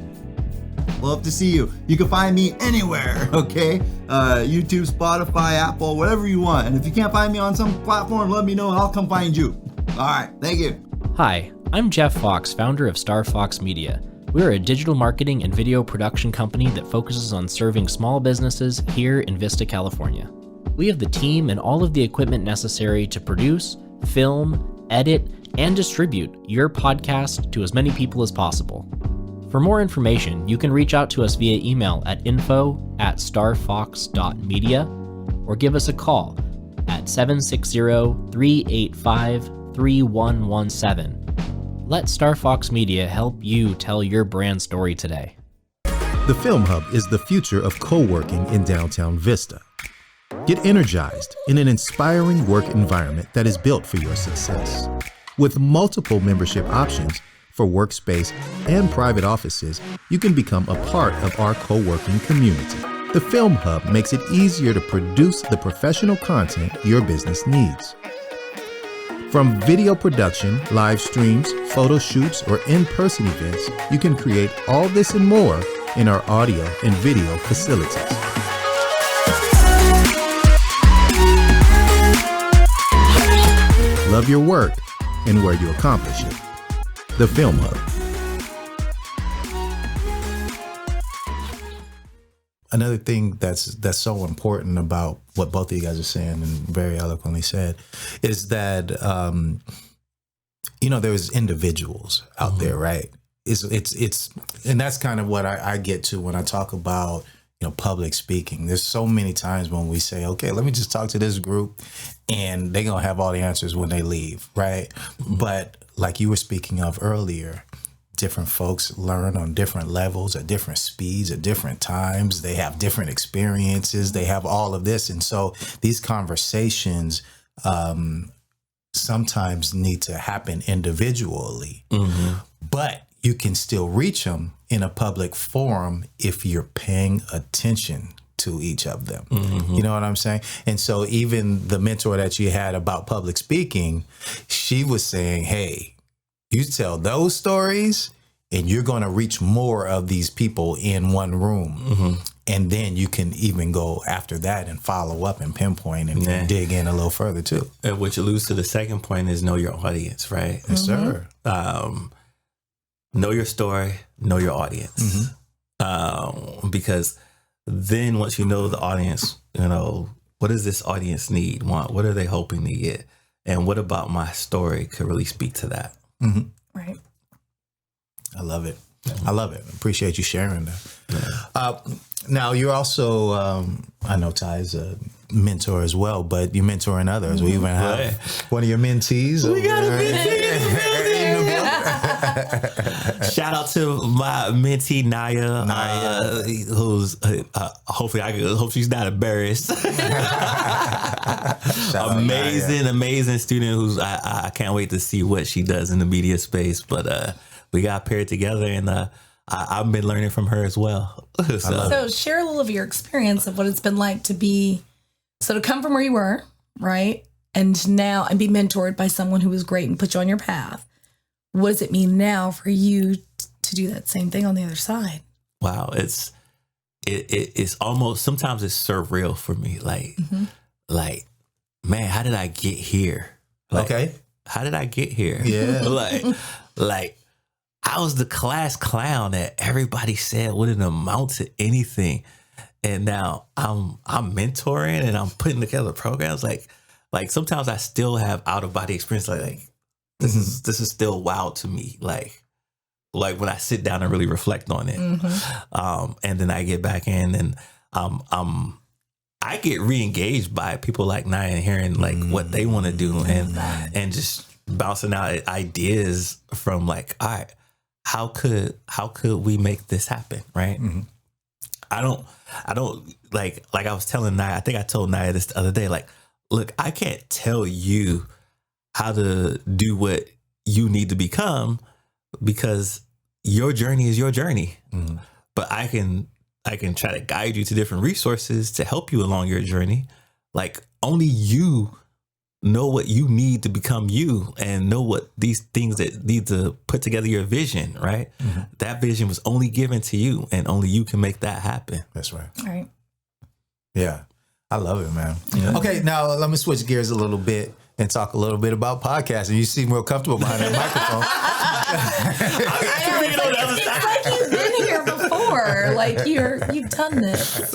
Love to see you. You can find me anywhere, okay? YouTube, Spotify, Apple, whatever you want. And if you can't find me on some platform, let me know and I'll come find you. All right, thank you. Hi, I'm Jeff Fox, founder of Star Fox Media. We're a digital marketing and video production company that focuses on serving small businesses here in Vista, California. We have the team and all of the equipment necessary to produce, film, edit, and distribute your podcast to as many people as possible. For more information, you can reach out to us via email at info@starfox.media or give us a call at 760-385-3117. Let Star Fox Media help you tell your brand story today. The Film Hub is the future of co-working in downtown Vista. Get energized in an inspiring work environment that is built for your success. With multiple membership options for workspace and private offices, you can become a part of our co-working community. The Film Hub makes it easier to produce the professional content your business needs. From video production, live streams, photo shoots, or in-person events, you can create all this and more in our audio and video facilities. Love your work and where you accomplish it. The Film Hub. Another thing that's so important about what both of you guys are saying and very eloquently said is that there's individuals out there, right? It's and that's kind of what I get to when I talk about public speaking. There's so many times when we say, okay, let me just talk to this group and they're gonna have all the answers when they leave, right? But like you were speaking of earlier, different folks learn on different levels, at different speeds, at different times. They have different experiences. They have all of this. And so these conversations sometimes need to happen individually, but you can still reach them in a public forum if you're paying attention to each of them. You know what I'm saying? And so even the mentor that you had about public speaking, she was saying, hey, you tell those stories and you're going to reach more of these people in one room. And then you can even go after that and follow up and pinpoint and dig in a little further too. Which alludes to the second point is know your audience, right? Yes, sir. Know your story, know your audience. Because then once you know the audience, what does this audience need, want? What are they hoping to get? And what about my story could really speak to that? Right. I love it. I love it. Appreciate you sharing that. Now, you're also, I know Ty is a mentor as well, but you're mentoring others. We even have one of your mentees. We got a mentee. Shout out to my mentee, Naya. Who's hopefully I hope she's not embarrassed. Amazing student who's I can't wait to see what she does in the media space. But we got paired together, and I've been learning from her as well. So share a little of your experience of what it's been like to come from where you were, right? And be mentored by someone who was great and put you on your path. What does it mean now for you to do that same thing on the other side? Wow. It's almost, sometimes it's surreal for me. Like, man, how did I get here? How did I get here? Yeah. like I was the class clown that everybody said wouldn't amount to anything. And now I'm mentoring and I'm putting together programs. Like sometimes I still have out of body experience. Like this is still wild to me. Like when I sit down and really reflect on it. And then I get back in and I get re-engaged by people like Naya and hearing like what they want to do and just bouncing out ideas from like, all right, how could we make this happen? Right. I don't like I was telling Naya, I think I told Naya this the other day, like, look, I can't tell you how to do what you need to become because your journey is your journey. But I can try to guide you to different resources to help you along your journey. Like only you know what you need to become you and know what these things that need to put together your vision, right? That vision was only given to you and only you can make that happen. That's right. All right. Yeah. I love it, man. Okay, now let me switch gears a little bit and talk a little bit about podcasting. You seem real comfortable behind that microphone. It's like you've been here before. Like you've done this.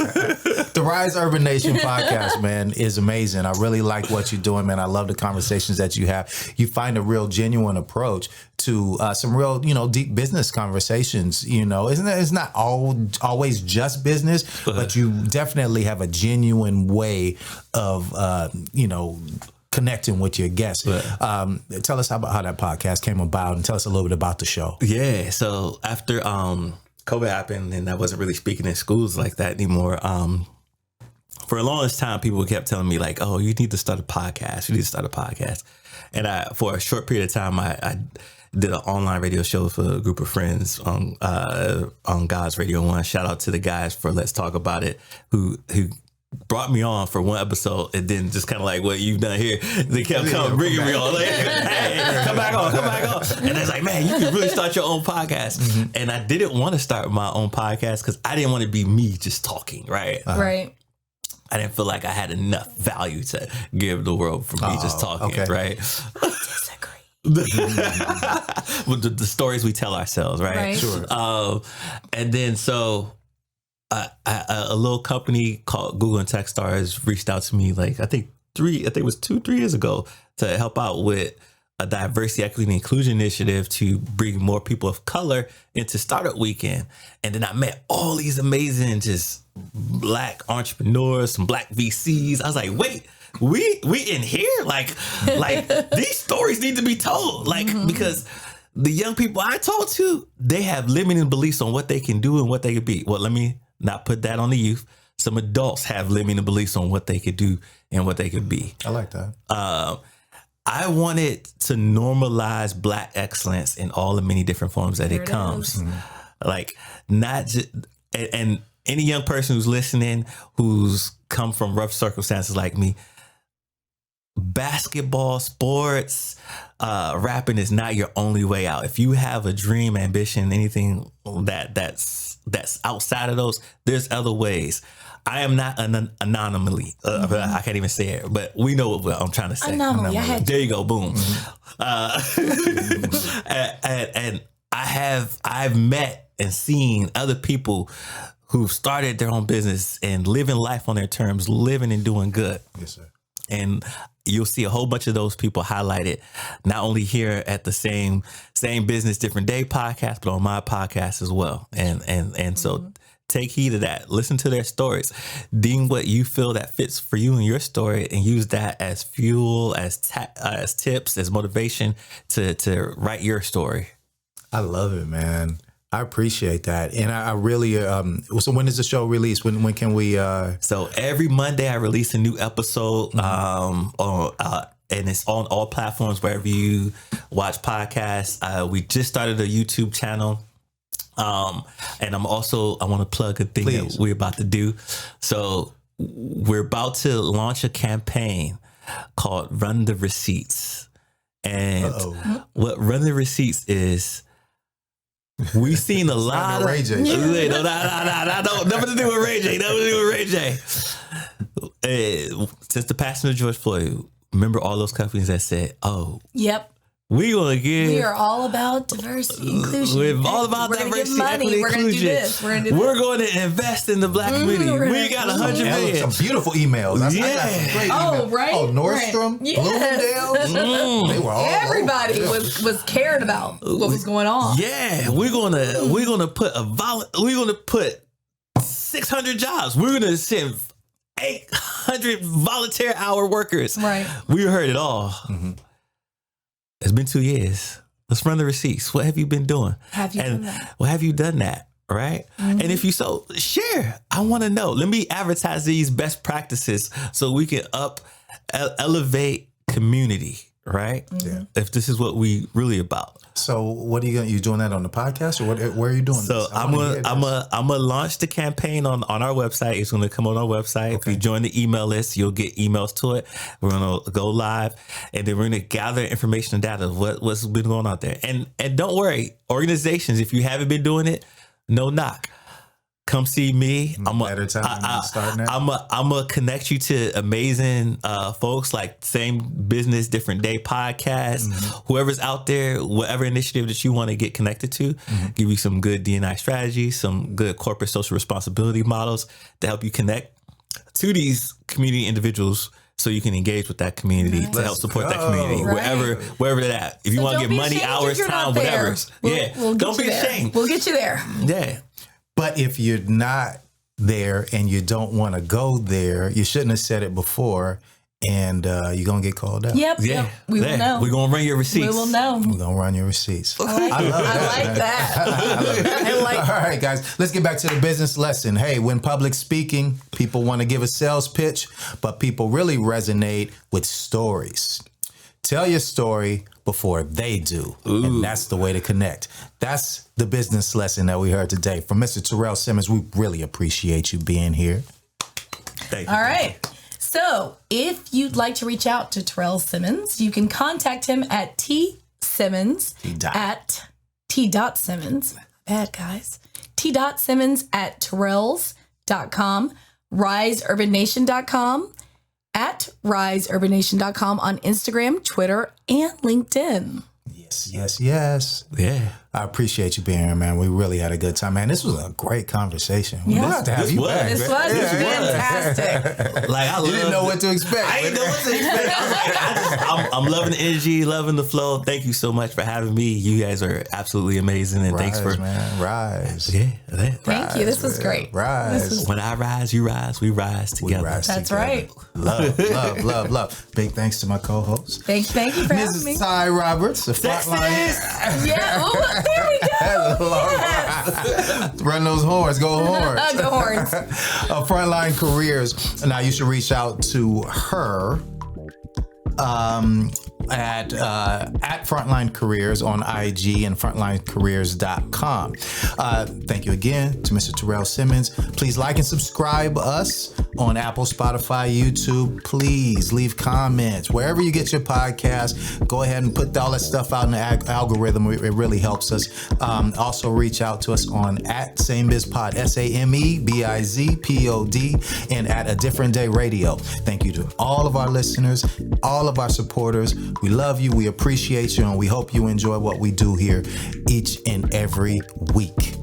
The Rise Urban Nation podcast, man, is amazing. I really like what you're doing, man. I love the conversations that you have. You find a real genuine approach to some real, deep business conversations. It's not always just business, but you definitely have a genuine way of, connecting with your guests. Tell us about how that podcast came about and tell us a little bit about the show. Yeah. So after COVID happened and I wasn't really speaking in schools like that anymore, for the longest time, people kept telling me like, "Oh, you need to start a podcast. You need to start a podcast." And for a short period of time, I did an online radio show for a group of friends on God's Radio 1. Shout out to the guys for Let's Talk About It, who brought me on for one episode, and then just kind of like what you've done here, they kept bringing me on, like, hey, come back on. And it's like, man, you can really start your own podcast. And I didn't want to start my own podcast because I didn't want to be me just talking, right? Right. I didn't feel like I had enough value to give the world for me just talking, right? I disagree. With the stories we tell ourselves, right? Sure. And then so a little company called Google and Techstars reached out to me like I think it was 2-3 years ago to help out with a diversity, equity, and inclusion initiative to bring more people of color into Startup Weekend. And then I met all these amazing just Black entrepreneurs, some Black VCs. I was like, wait, we in here? Like these stories need to be told. Like, because the young people I talk to, they have limiting beliefs on what they can do and what they can be. Well, let me not put that on the youth. Some adults have limiting beliefs on what they could do and what they could be. I like that. I wanted to normalize Black excellence in all the many different forms that it comes. Like, not just, and any young person who's listening, who's come from rough circumstances like me, basketball, sports, rapping is not your only way out. If you have a dream, ambition, anything that's outside of those, there's other ways. I am not an anomaly. I can't even say it, but we know what I'm trying to say. Anomaly. There you go. Boom. And I've met and seen other people who've started their own business and living life on their terms, living and doing good. Yes, sir. And you'll see a whole bunch of those people highlighted, not only here at the same Business Different Day podcast, but on my podcast as well. And so take heed of that. Listen to their stories. Deem what you feel that fits for you and your story, and use that as fuel, as tips, as motivation to write your story. I love it, man. I appreciate that. And I really, so when is the show released? When can we? So every Monday I release a new episode, and it's on all platforms wherever you watch podcasts. We just started a YouTube channel. And I want to plug a thing that we're about to do. So we're about to launch a campaign called Run the Receipts. And what Run the Receipts is, we've seen a lot of Ray J. No, nothing to do with Ray J. Nothing to do with Ray J. Since the passing of George Floyd, remember all those companies that said, "Oh, yep, we are all about diversity, inclusion. We're all about diversity, equity, We're going to do this. We're going to invest in the Black community. We got 100 million. Some beautiful emails. I got some great emails. Right. Oh, Nordstrom, right. Yes. Bloomingdale's. They were all Everybody was caring about what was going on. Yeah, we're gonna put 600 jobs. We're gonna send 800 volunteer hour workers. Right. We heard it all. Mm-hmm. It's been 2 years. Let's run the receipts. What have you been doing? Have you done that? Well, have you done that? Right? Mm-hmm. And if you so, share. I want to know. Let me advertise these best practices so we can elevate community. Right? Yeah. If this is what we really about. So what are you doing that on the podcast, or where are you doing this? I'm gonna launch the campaign on our website. It's gonna come on our website. Okay. If you join the email list, you'll get emails to it. We're gonna go live, and then we're gonna gather information and data of what's been going on there. And don't worry, organizations, if you haven't been doing it, no knock. Come see me. I'm gonna connect you to amazing folks like Same Business Different Day podcast. Whoever's out there, whatever initiative that you want to get connected to, give you some good D&I strategies, some good corporate social responsibility models to help you connect to these community individuals, so you can engage with that community to help support that community wherever they're at. If you want to get money, hours, time, whatever. We'll don't be ashamed. We'll get you there. Yeah. But if you're not there and you don't want to go there, you shouldn't have said it before. and you're going to get called out. Yep. Yeah. We will know. We're going to run your receipts. We will know. We're going to run your receipts. I like that. All right, guys, let's get back to the business lesson. Hey, when public speaking, people want to give a sales pitch, but people really resonate with stories. Tell your story before they do. Ooh. And that's the way to connect. That's the business lesson that we heard today from Mr. Taryell Simmons. We really appreciate you being here. Thank you. All right. So if you'd like to reach out to Taryell Simmons, you can contact him at T.Simmons at T.Simmons. Bad guys. T.Simmons at Taryells.com, RiseUrbanNation.com, at RiseUrbanNation.com on Instagram, Twitter, and LinkedIn. Yes. Yeah. I appreciate you being here, man. We really had a good time, man. This was a great conversation. We'll have to have you back. This was fantastic. Like, I didn't know what to expect. I didn't know what to expect. I'm loving the energy, loving the flow. Thank you so much for having me. You guys are absolutely amazing, and thanks for Rise. Yeah, Thank you. This was great. Rise. When I rise, you rise. We rise together. That's right. Love. Big thanks to my co-host. Thank you for having me. Mrs. Ty Roberts, the frontline. Yeah. Oh, there we go. Yes. Run those horns. Go horns. Go horns. Frontline Careers. Now you should reach out to her at Frontline Careers on IG and frontlinecareers.com. Thank you again to Mr. Taryell Simmons. Please like and subscribe us on Apple, Spotify, YouTube. Please leave comments. Wherever you get your podcast, go ahead and put all that stuff out in the algorithm. It really helps us. Also reach out to us on at SameBizPod, SameBizPod, and at A Different Day Radio. Thank you to all of our listeners, all of our supporters. We love you, we appreciate you, and we hope you enjoy what we do here each and every week.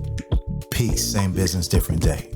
Peace. Same business, different day.